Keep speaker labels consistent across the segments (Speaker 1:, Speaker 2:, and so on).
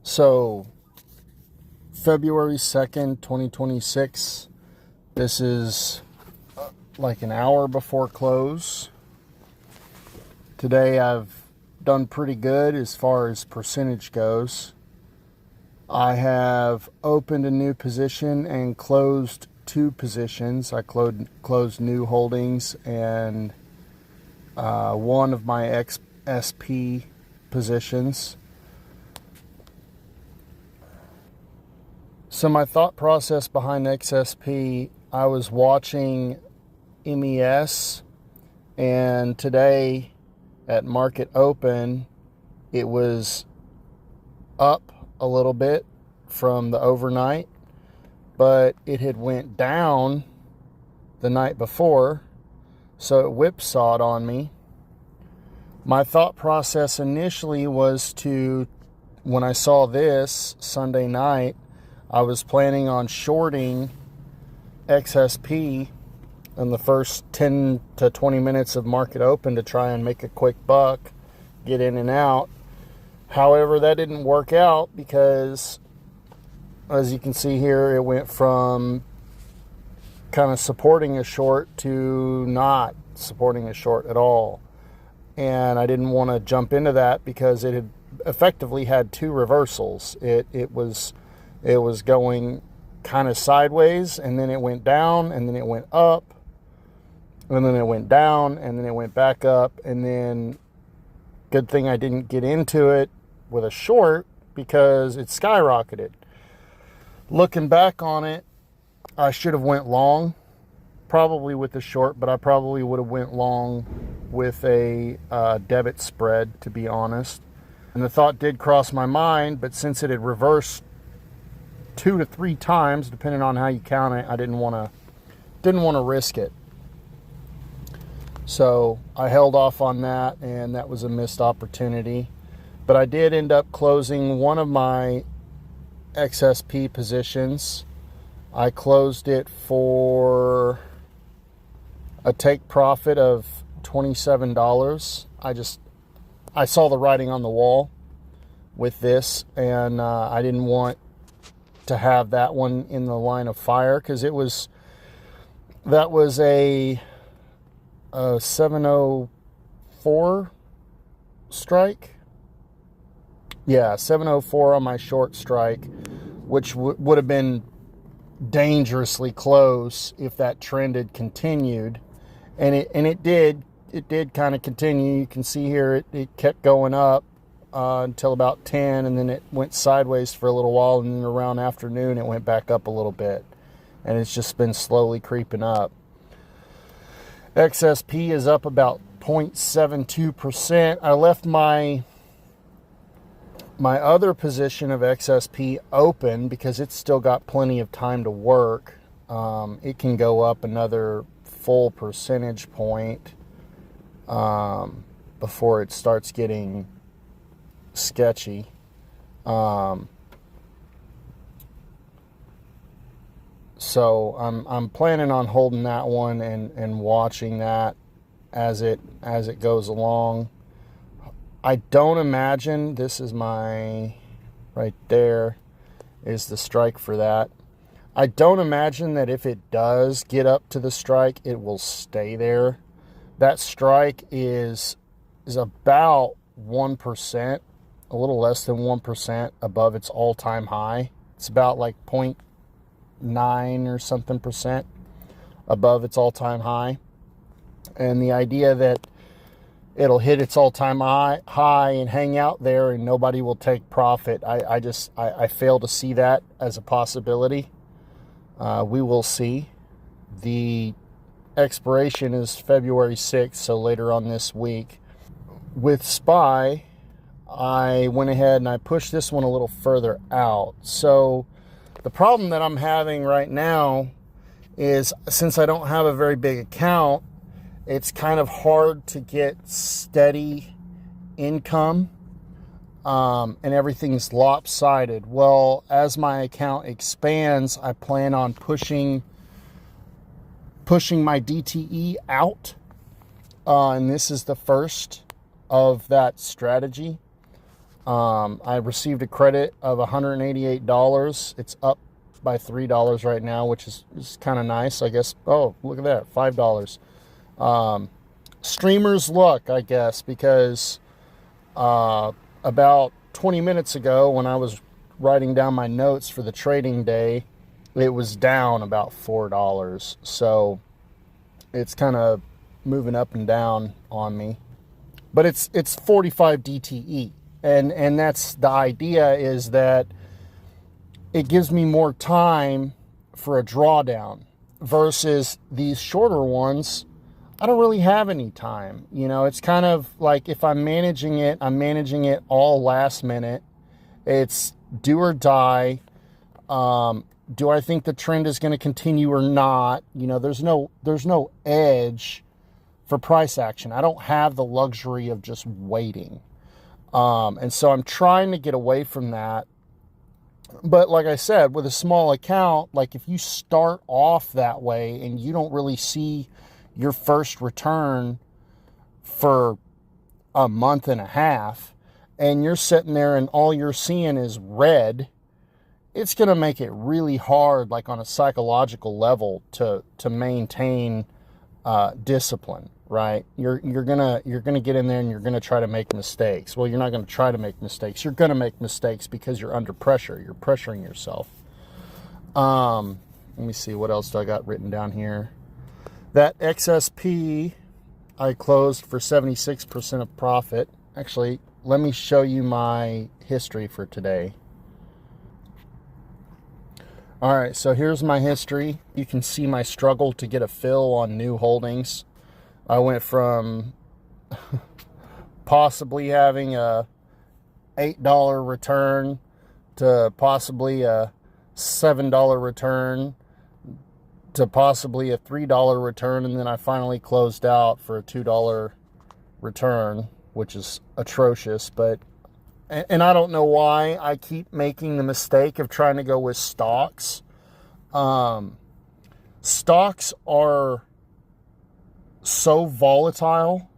Speaker 1: So, February 2nd, 2026, this is like an hour before close. Today I've done pretty good as far as percentage goes. I have opened a new position and closed two positions. I closed new holdings and one of my XSP positions. So my thought process behind XSP, I was watching MES, and today at market open, it was up a little bit from the overnight, but it had went down the night before, so it whipsawed on me. My thought process initially was when I saw this Sunday night, I was planning on shorting XSP in the first 10 to 20 minutes of market open to try and make a quick buck, get in and out. However, that didn't work out because, as you can see here, it went from kind of supporting a short to not supporting a short at all. And I didn't want to jump into that because it had effectively had two reversals. It was going kind of sideways, and then it went down, and then it went up, and then it went down, and then it went back up, and then good thing I didn't get into it with a short because it skyrocketed. Looking back on it, I should have went long, probably with the short, but I probably would have went long with a debit spread, to be honest. And the thought did cross my mind, but since it had reversed 2 to 3 times, depending on how you count it, I didn't want to risk it. So I held off on that, and that was a missed opportunity. But I did end up closing one of my XSP positions. I closed it for a take profit of $27. I saw the writing on the wall with this, and I didn't want to have that one in the line of fire because that was a 704 strike. Yeah, 704 on my short strike, which would have been dangerously close if that trend had continued, and it did kind of continue. You can see here it kept going up until about 10, and then it went sideways for a little while, and then around afternoon it went back up a little bit, and it's just been slowly creeping up. XSP is up about 0.72%. I left my other position of XSP open because it's still got plenty of time to work. It can go up another full percentage point before it starts getting sketchy. So I'm planning on holding that one and watching that as it goes along. I don't imagine, this is right there is the strike for that. I don't imagine that if it does get up to the strike, it will stay there. That strike is about 1%, a little less than 1% above its all-time high. It's about like 0.9 or something percent above its all-time high. And the idea that it'll hit its all-time high and hang out there and nobody will take profit, I fail to see that as a possibility. We will see. The expiration is February 6th, so later on this week. With SPY, I went ahead and I pushed this one a little further out. So the problem that I'm having right now is, since I don't have a very big account, it's kind of hard to get steady income, and everything's lopsided. Well, as my account expands, I plan on pushing my DTE out, and this is the first of that strategy. I received a credit of $188. It's up by $3 right now, which is kind of nice, I guess. Oh, look at that, $5. Streamer's luck, I guess, because about 20 minutes ago when I was writing down my notes for the trading day, it was down about $4. So it's kind of moving up and down on me. But it's 45 DTE. And that's the idea, is that it gives me more time for a drawdown versus these shorter ones. I don't really have any time. You know, it's kind of like if I'm managing it all last minute. It's do or die. Do I think the trend is going to continue or not? You know, there's no edge for price action. I don't have the luxury of just waiting. And so I'm trying to get away from that. But like I said, with a small account, like if you start off that way and you don't really see your first return for a month and a half, and you're sitting there and all you're seeing is red, it's going to make it really hard, like on a psychological level, to maintain discipline, right? You're gonna get in there and you're gonna try to make mistakes. Well, you're not gonna try to make mistakes. You're gonna make mistakes because you're under pressure. You're pressuring yourself. Let me see, what else do I got written down here? That XSP I closed for 76% of profit. Actually, let me show you my history for today. All right, so here's my history. You can see my struggle to get a fill on new holdings. I went from possibly having a $8 return to possibly a $7 return to possibly a $3 return, and then I finally closed out for a $2 return, which is atrocious. And I don't know why I keep making the mistake of trying to go with stocks. Stocks are so volatile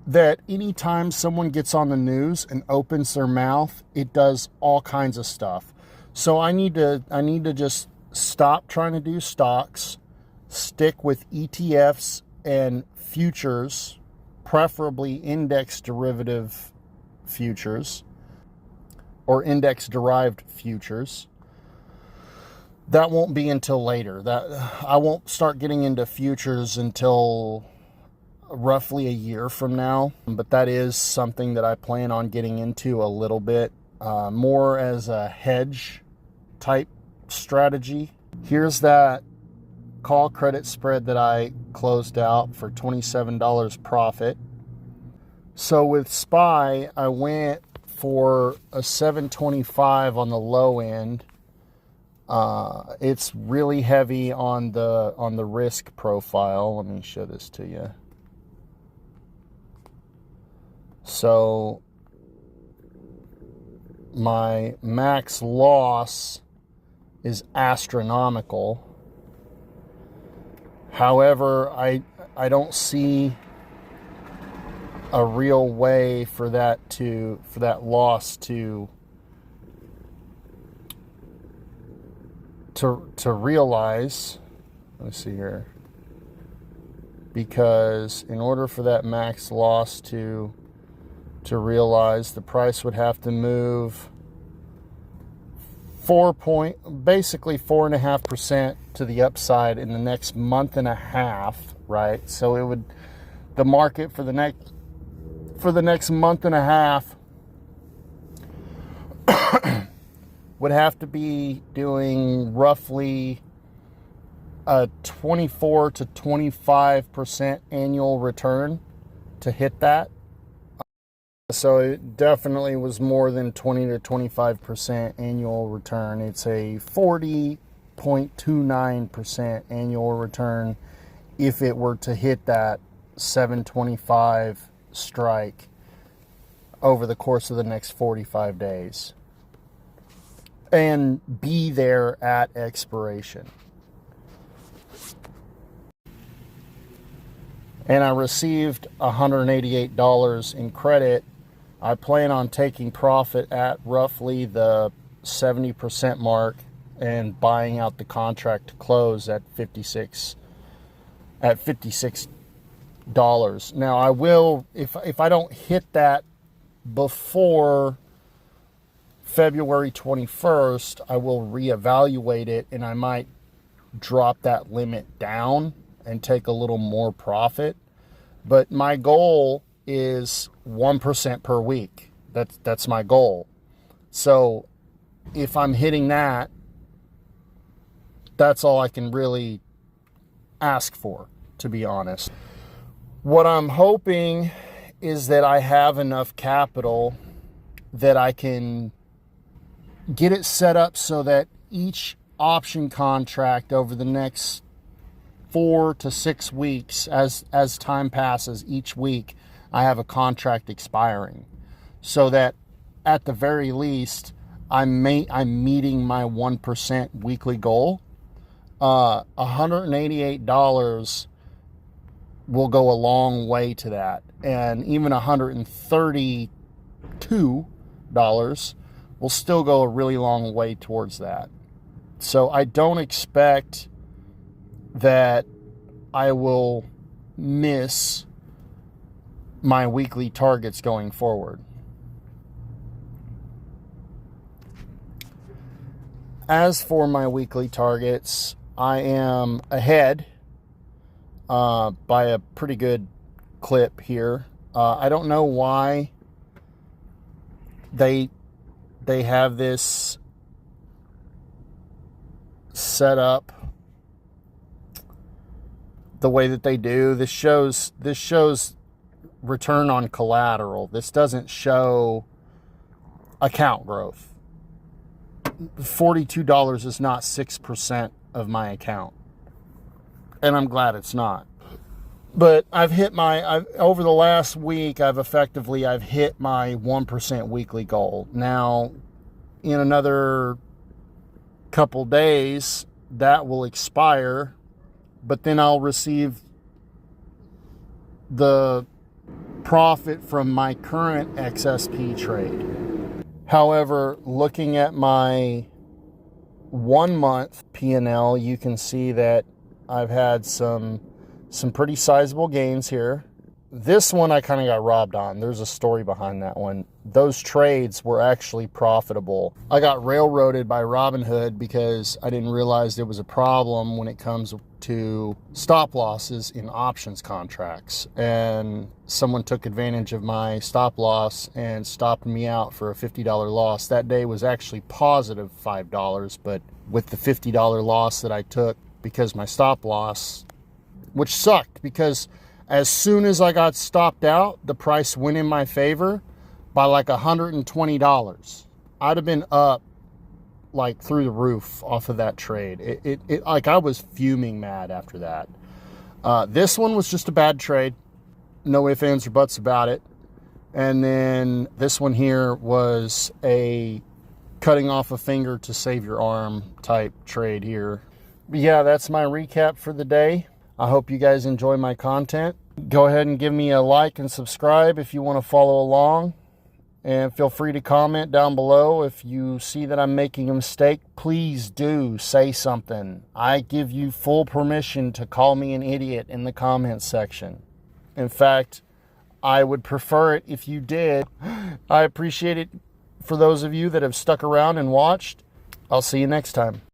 Speaker 1: that anytime someone gets on the news and opens their mouth, it does all kinds of stuff. So I need to just stop trying to do stocks, stick with ETFs and futures, preferably index derivative futures or index derived futures. That won't be until later. That I won't start getting into futures until roughly a year from now, but that is something that I plan on getting into a little bit, more as a hedge type strategy. Here's that call credit spread that I closed out for $27 profit. So with SPY, I went for a 725 on the low end. It's really heavy on the risk profile. Let me show this to you. So my max loss is astronomical. However, I don't see a real way for that loss to realize. Let me see here. Because in order for that max loss to realize, the price would have to move basically 4.5% to the upside in the next month and a half, right? So the market for the next month and a half would have to be doing roughly a 24 to 25% annual return to hit that. So it definitely was more than 20 to 25% annual return. It's a 40.29% annual return if it were to hit that 725 strike over the course of the next 45 days and be there at expiration. And I received $188 in credit I plan on taking profit at roughly the 70% mark and buying out the contract to close at $56. Now I will, if I don't hit that before February 21st, I will reevaluate it, and I might drop that limit down and take a little more profit. But my goal is 1% per week. That's my goal. So if I'm hitting that, that's all I can really ask for, to be honest. What I'm hoping is that I have enough capital that I can get it set up so that each option contract over the next 4 to 6 weeks, as time passes, each week I have a contract expiring, so that at the very least I'm meeting my 1% weekly goal. $188 will go a long way to that, and even $132 will still go a really long way towards that. So I don't expect that I will miss my weekly targets going forward. As for my weekly targets, I am ahead by a pretty good clip here. I don't know why they have this set up the way that they do. This shows return on collateral. This doesn't show account growth. $42 is not 6% of my account, and I'm glad it's not. But I've hit over the last week, I've hit my 1% weekly goal. Now, in another couple days, that will expire, but then I'll receive the profit from my current XSP trade. However, looking at my 1 month P&L, you can see that I've had some pretty sizable gains here. This one I kind of got robbed on. There's a story behind that one. Those trades were actually profitable. I got railroaded by Robinhood because I didn't realize there was a problem when it comes to stop losses in options contracts. And someone took advantage of my stop loss and stopped me out for a $50 loss. That day was actually positive $5, but with the $50 loss that I took because my stop loss, which sucked because as soon as I got stopped out, the price went in my favor by like $120. I'd have been up like through the roof off of that trade. It like I was fuming mad after that. This one was just a bad trade. No ifs, ands, or buts about it. And then this one here was a cutting off a finger to save your arm type trade here. But yeah, that's my recap for the day. I hope you guys enjoy my content. Go ahead and give me a like and subscribe if you want to follow along. And feel free to comment down below. If you see that I'm making a mistake, please do say something. I give you full permission to call me an idiot in the comments section. In fact, I would prefer it if you did. I appreciate it for those of you that have stuck around and watched. I'll see you next time.